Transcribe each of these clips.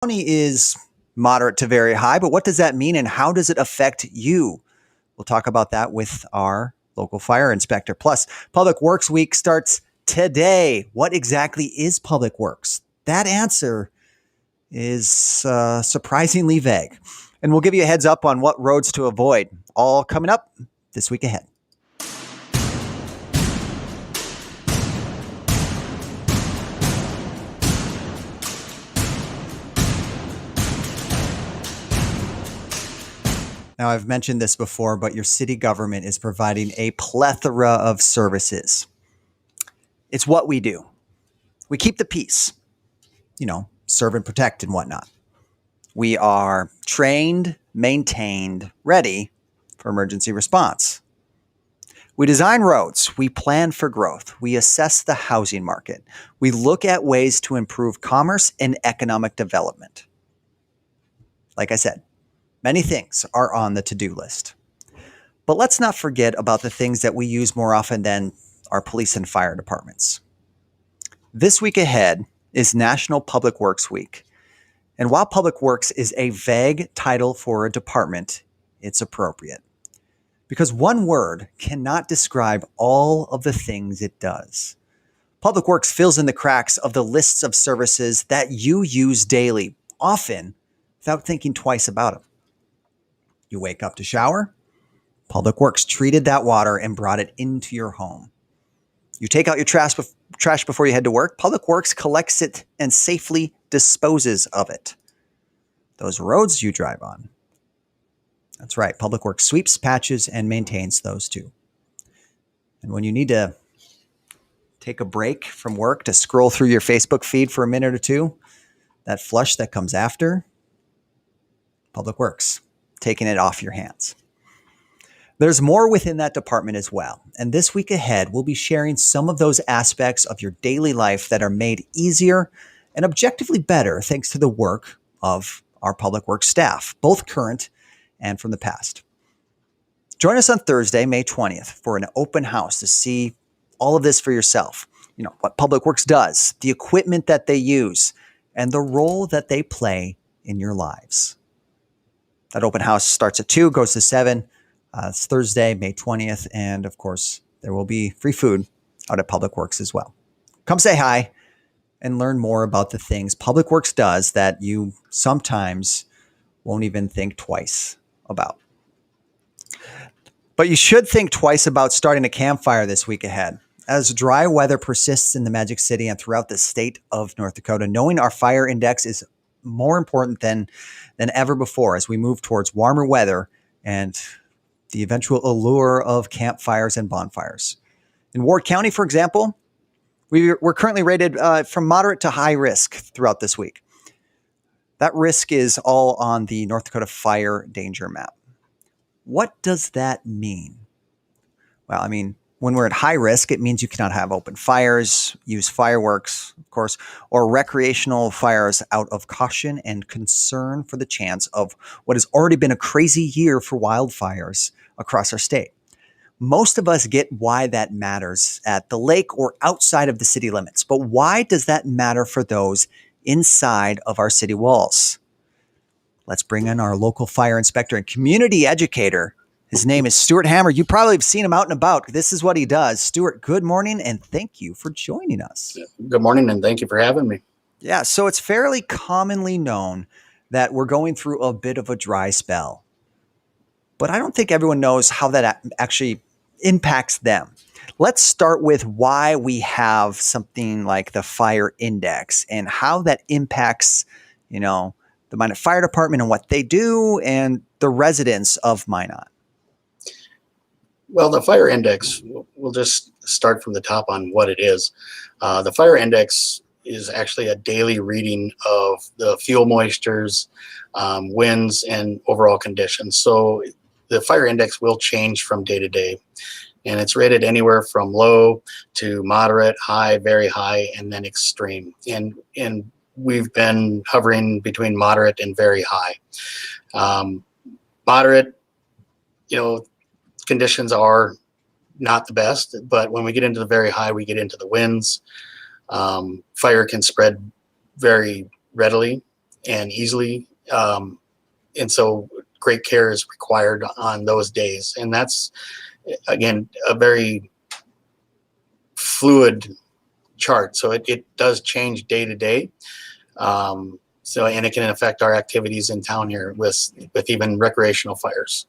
County is moderate to very high, but what does that mean and how does it affect you? We'll talk about that with our local fire inspector. Plus, Public Works Week starts today. What exactly is Public Works? That answer is surprisingly vague. And we'll give you a heads up on what roads to avoid. All coming up this week ahead. Now, I've mentioned this before, but your city government is providing a plethora of services. It's what we do. We keep the peace, serve and protect and whatnot. We are trained, maintained, ready for emergency response. We design roads. We plan for growth. We assess the housing market. We look at ways to improve commerce and economic development. Like I said, many things are on the to-do list. But let's not forget about the things that we use more often than our police and fire departments. This week ahead is National Public Works Week. And while Public Works is a vague title for a department, it's appropriate. Because one word cannot describe all of the things it does. Public Works fills in the cracks of the lists of services that you use daily, often without thinking twice about them. You wake up to shower, Public Works treated that water and brought it into your home. You take out your trash before you head to work, Public Works collects it and safely disposes of it. Those roads you drive on. That's right, Public Works sweeps, patches, and maintains those too. And when you need to take a break from work to scroll through your Facebook feed for a minute or two, that flush that comes after, Public Works, taking it off your hands. There's more within that department as well. And this week ahead, we'll be sharing some of those aspects of your daily life that are made easier and objectively better thanks to the work of our Public Works staff, both current and from the past. Join us on Thursday, May 20th for an open house to see all of this for yourself. What Public Works does, the equipment that they use, and the role that they play in your lives. That open house starts at 2, goes to 7. It's Thursday, May 20th. And of course, there will be free food out at Public Works as well. Come say hi and learn more about the things Public Works does that you sometimes won't even think twice about. But you should think twice about starting a campfire this week ahead. As dry weather persists in the Magic City and throughout the state of North Dakota, knowing our fire index is more important than ever before as we move towards warmer weather and the eventual allure of campfires and bonfires. In Ward County, for example, we're currently rated from moderate to high risk throughout this week. That risk is all on the North Dakota Fire Danger Map. What does that mean? Well, when we're at high risk, it means you cannot have open fires, use fireworks, of course, or recreational fires out of caution and concern for the chance of what has already been a crazy year for wildfires across our state. Most of us get why that matters at the lake or outside of the city limits, but why does that matter for those inside of our city walls? Let's bring in our local fire inspector and community educator. His name is Stuart Hammer. You probably have seen him out and about. This is what he does. Stuart, good morning, and thank you for joining us. Good morning, and thank you for having me. Yeah, so it's fairly commonly known that we're going through a bit of a dry spell. But I don't think everyone knows how that actually impacts them. Let's start with why we have something like the fire index and how that impacts, the Minot Fire Department and what they do and the residents of Minot. Well, the fire index, we'll just start from the top on what it is. The fire index is actually a daily reading of the fuel moistures, winds, and overall conditions. So the fire index will change from day to day. And it's rated anywhere from low to moderate, high, very high, and then extreme. And we've been hovering between moderate and very high. Moderate, conditions are not the best, but when we get into the very high, we get into the winds. Fire can spread very readily. and easily. And so great care is required on those days. And that's, again, a very fluid chart. So it does change day to day. So, and it can affect our activities in town here with even recreational fires.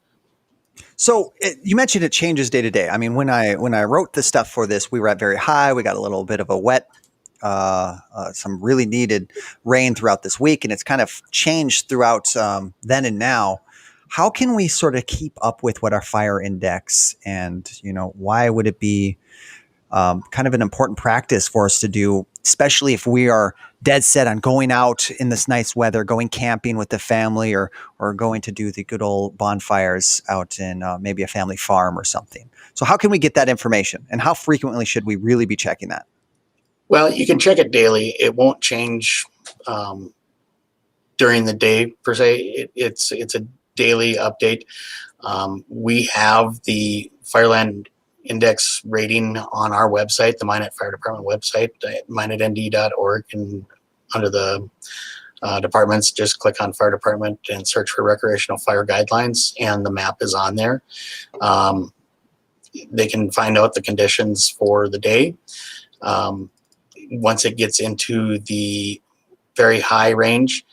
So you mentioned it changes day to day. I mean, when I wrote the stuff for this, we were at very high. We got a little bit of a wet, some really needed rain throughout this week, and it's kind of changed throughout then and now. How can we sort of keep up with what our fire index, and why would it be kind of an important practice for us to do, especially if we are dead set on going out in this nice weather, going camping with the family, or going to do the good old bonfires out in maybe a family farm or something. So how can we get that information, and how frequently should we really be checking that? Well, you can check it daily. It won't change during the day per se. It's a daily update. We have the Fireland index rating on our website, the Minot Fire Department website, minotnd.org, and under the departments, just click on fire department and search for recreational fire guidelines, and the map is on there. They can find out the conditions for the day. Once it gets into the very high range,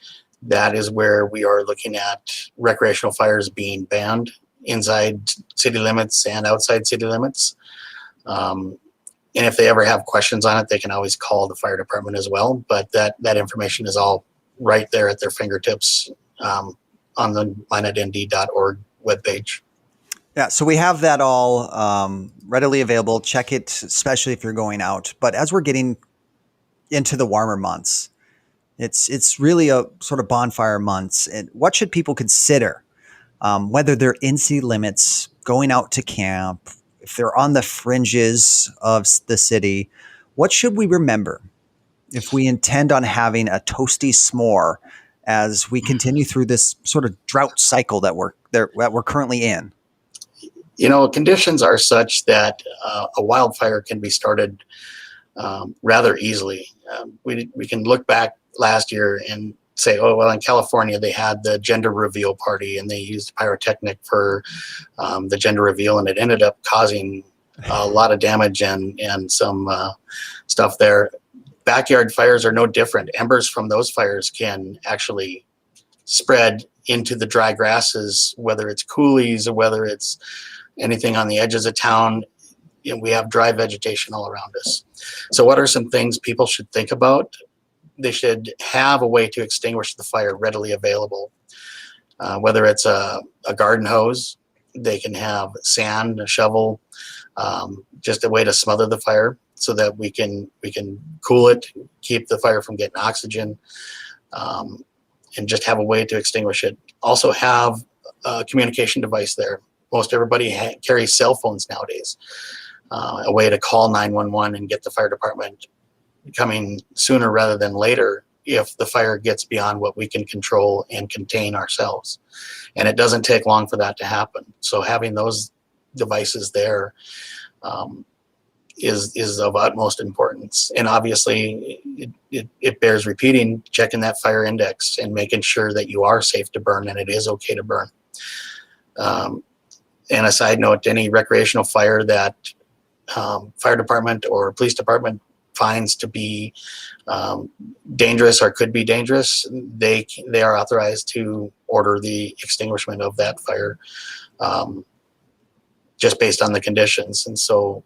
that is where we are looking at recreational fires being banned inside city limits and outside city limits. And if they ever have questions on it, they can always call the fire department as well. But that information is all right there at their fingertips on the minotnd.org webpage. Yeah, so we have that all readily available. Check it, especially if you're going out. But as we're getting into the warmer months, it's really a sort of bonfire months. And what should people consider? Whether they're in city limits, going out to camp, if they're on the fringes of the city, what should we remember if we intend on having a toasty s'more as we continue through this sort of drought cycle that we're currently in? Conditions are such that a wildfire can be started rather easily. We can look back last year and say, oh, well, in California, they had the gender reveal party and they used pyrotechnic for the gender reveal, and it ended up causing a lot of damage and some stuff there. Backyard fires are no different. Embers from those fires can actually spread into the dry grasses, whether it's coulees or whether it's anything on the edges of town. We have dry vegetation all around us. So what are some things people should think about? They should have a way to extinguish the fire readily available. Whether it's a garden hose, they can have sand, a shovel, just a way to smother the fire so that we can cool it, keep the fire from getting oxygen, and just have a way to extinguish it. Also have a communication device there. Most everybody carries cell phones nowadays. A way to call 911 and get the fire department coming sooner rather than later if the fire gets beyond what we can control and contain ourselves. And it doesn't take long for that to happen. So having those devices there is of utmost importance. And obviously it bears repeating, checking that fire index and making sure that you are safe to burn and it is okay to burn. And a side note, any recreational fire that fire department or police department finds to be dangerous or could be dangerous, they are authorized to order the extinguishment of that fire just based on the conditions. And so,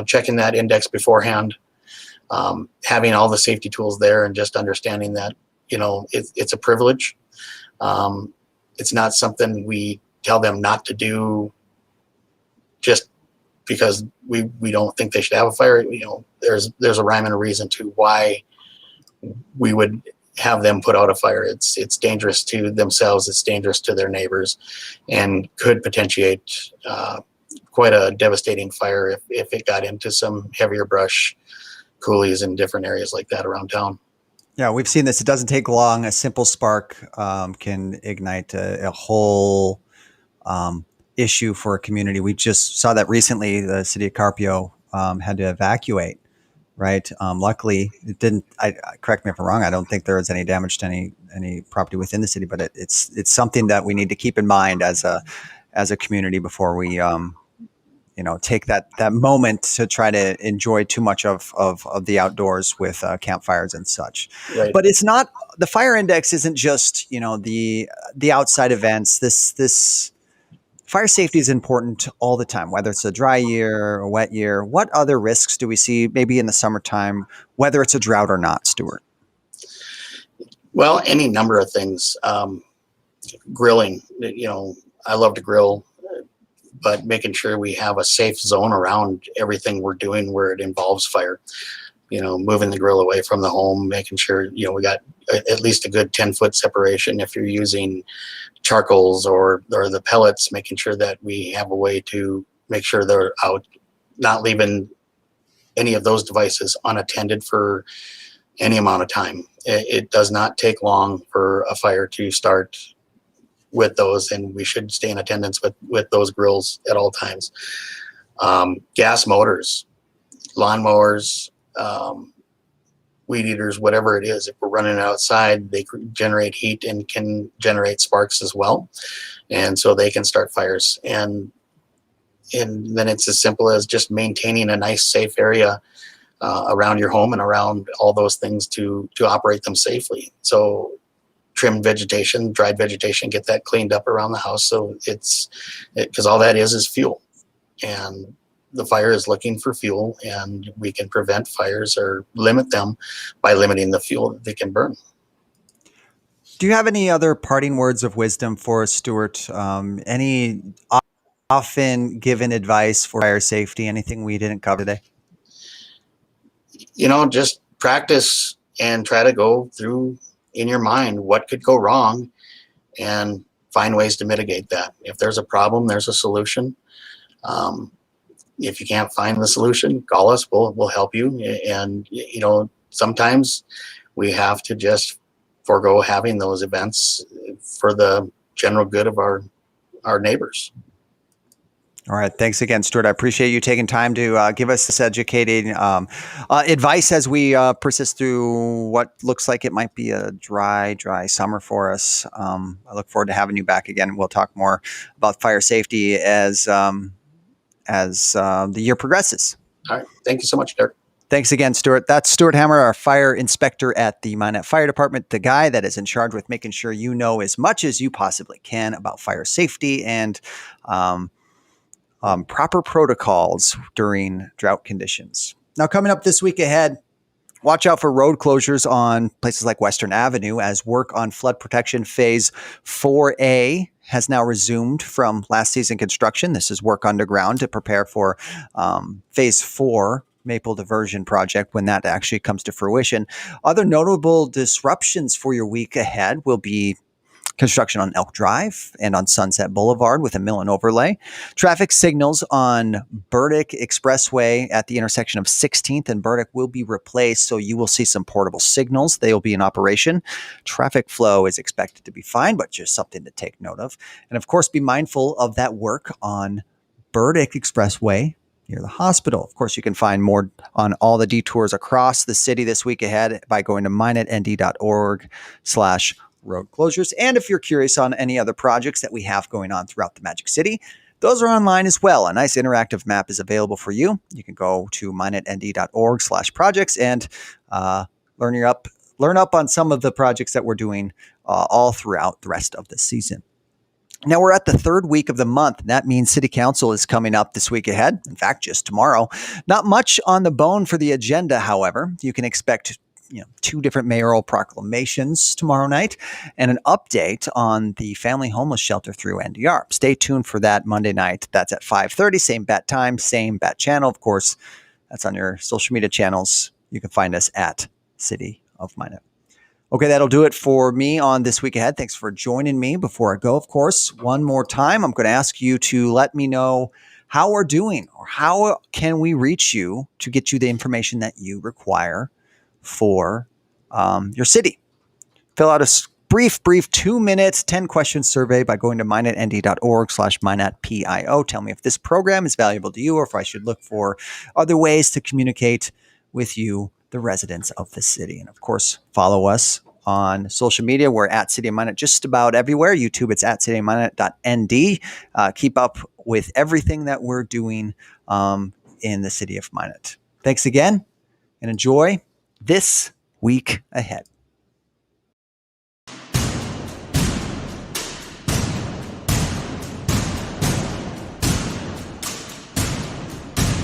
checking that index beforehand, having all the safety tools there, and just understanding that, it's a privilege. It's not something we tell them not to do just because we don't think they should have a fire. There's a rhyme and a reason to why we would have them put out a fire. It's dangerous to themselves, it's dangerous to their neighbors, and could potentiate quite a devastating fire if it got into some heavier brush, coulees, and different areas like that around town. Yeah, we've seen this. It doesn't take long. A simple spark can ignite a whole issue for a community. We just saw that recently. The city of Carpio had to evacuate right? Luckily, it didn't. Correct me if I'm wrong. I don't think there was any damage to any property within the city, but it's something that we need to keep in mind as a community before we take that moment to try to enjoy too much of the outdoors with campfires and such. Right. But it's not, the fire index isn't just the outside events. This fire safety is important all the time, whether it's a dry year or a wet year. What other risks do we see maybe in the summertime, whether it's a drought or not, Stuart? Well, any number of things. Grilling, I love to grill, but making sure we have a safe zone around everything we're doing where it involves fire. Moving the grill away from the home, making sure, we got at least a good 10-foot separation. If you're using charcoals or the pellets, making sure that we have a way to make sure they're out, not leaving any of those devices unattended for any amount of time. It does not take long for a fire to start with those, and we should stay in attendance with those grills at all times. Gas motors, lawnmowers, weed eaters, whatever it is, if we're running outside, they generate heat and can generate sparks as well, and so they can start fires. And then it's as simple as just maintaining a nice, safe area around your home and around all those things to operate them safely. So trim vegetation, dried vegetation, get that cleaned up around the house. So because all that is fuel, and the fire is looking for fuel, and we can prevent fires or limit them by limiting the fuel that they can burn. Do you have any other parting words of wisdom for us, Stuart? Any often given advice for fire safety? Anything we didn't cover today? Just practice and try to go through in your mind what could go wrong and find ways to mitigate that. If there's a problem, there's a solution. If you can't find the solution, call us. We'll help you. And sometimes we have to just forego having those events for the general good of our neighbors. All right. Thanks again, Stuart. I appreciate you taking time to give us this educating advice as we persist through what looks like it might be a dry summer for us. I look forward to having you back again. We'll talk more about fire safety as the year progresses. All right. Thank you so much, Derek. Thanks again, Stuart. That's Stuart Hammer, our fire inspector at the Minot Fire Department, the guy that is in charge with making sure you know as much as you possibly can about fire safety and proper protocols during drought conditions. Now, coming up this week ahead, watch out for road closures on places like Western Avenue as work on flood protection phase 4A has now resumed from last season construction. This is work underground to prepare for phase 4 Maple Diversion Project when that actually comes to fruition. Other notable disruptions for your week ahead will be construction on Elk Drive and on Sunset Boulevard with a mill and overlay. Traffic signals on Burdick Expressway at the intersection of 16th and Burdick will be replaced, so you will see some portable signals. They will be in operation. Traffic flow is expected to be fine, but just something to take note of. And of course, be mindful of that work on Burdick Expressway near the hospital. Of course, you can find more on all the detours across the city this week ahead by going to minotnd.org/road closures. And if you're curious on any other projects that we have going on throughout the Magic City, those are online as well. A nice interactive map is available for you. You can go to minotnd.org/projects and learn up on some of the projects that we're doing all throughout the rest of the season. Now we're at the third week of the month. That means City Council is coming up this week ahead. In fact, just tomorrow. Not much on the bone for the agenda, however. You can expect 2 different mayoral proclamations tomorrow night and an update on the family homeless shelter through NDR. Stay tuned for that Monday night. That's at 5:30, same bat time, same bat channel. Of course, that's on your social media channels. You can find us at City of Minot. Okay, that'll do it for me on This Week Ahead. Thanks for joining me. Before I go, of course, one more time, I'm going to ask you to let me know how we're doing or how can we reach you to get you the information that you require for your city. Fill out a brief 2-minute, 10-question survey by going to minotnd.org/minotpio. Tell me if this program is valuable to you or if I should look for other ways to communicate with you, the residents of the city. And of course, follow us on social media. We're at City of Minot just about everywhere. YouTube, it's at cityofminot.nd. Keep up with everything that we're doing in the city of Minot. Thanks again, and enjoy this week ahead.